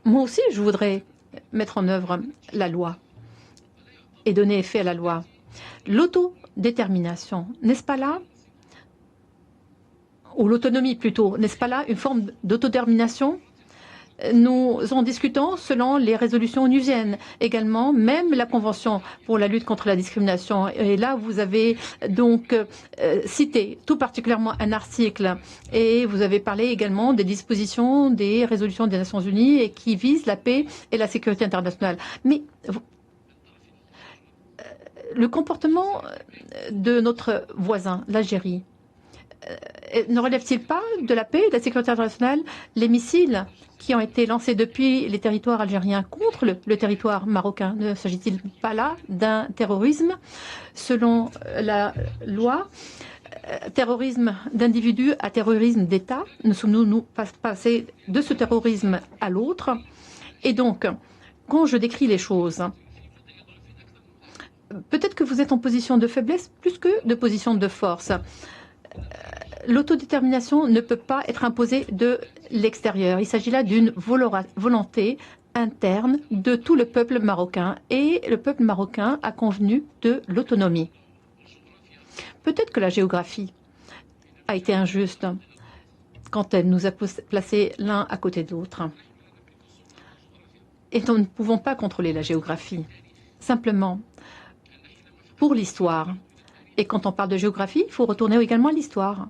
Moi aussi, je voudrais mettre en œuvre la loi et donner effet à la loi. L'autodétermination, n'est-ce pas là, ou l'autonomie plutôt, n'est-ce pas là une forme d'autodétermination? Nous en discutons selon les résolutions onusiennes. Également, même la Convention pour la lutte contre la discrimination. Et là, vous avez donc cité tout particulièrement un article et vous avez parlé également des dispositions des résolutions des Nations Unies et qui visent la paix et la sécurité internationale. Mais le comportement de notre voisin, l'Algérie, ne relève-t-il pas de la paix et de la sécurité internationale? Les missiles qui ont été lancés depuis les territoires algériens contre le territoire marocain, ne s'agit-il pas là d'un terrorisme selon la loi? Terrorisme d'individus à terrorisme d'État, nous sommes-nous passés de ce terrorisme à l'autre? Et donc, quand je décris les choses, peut-être que vous êtes en position de faiblesse plus que de position de force. L'autodétermination ne peut pas être imposée de l'extérieur. Il s'agit là d'une volonté interne de tout le peuple marocain et le peuple marocain a convenu de l'autonomie. Peut-être que la géographie a été injuste quand elle nous a placés l'un à côté de l'autre. Et nous ne pouvons pas contrôler la géographie. Simplement, pour l'histoire, et quand on parle de géographie, il faut retourner également à l'histoire.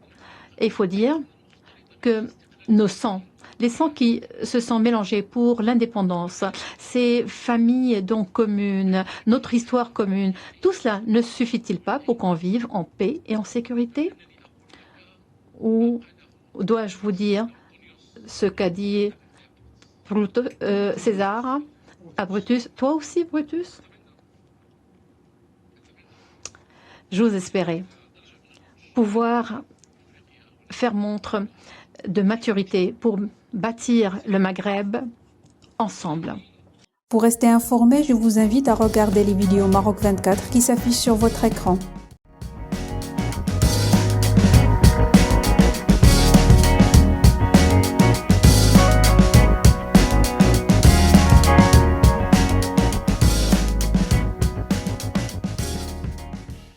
Et il faut dire que nos sangs, les sangs qui se sont mélangés pour l'indépendance, ces familles donc communes, notre histoire commune, tout cela ne suffit-il pas pour qu'on vive en paix et en sécurité? Ou dois-je vous dire ce qu'a dit César à Brutus? Toi aussi, Brutus? J'ose espérer pouvoir faire montre de maturité pour bâtir le Maghreb ensemble. Pour rester informé, je vous invite à regarder les vidéos Maroc 24 qui s'affichent sur votre écran.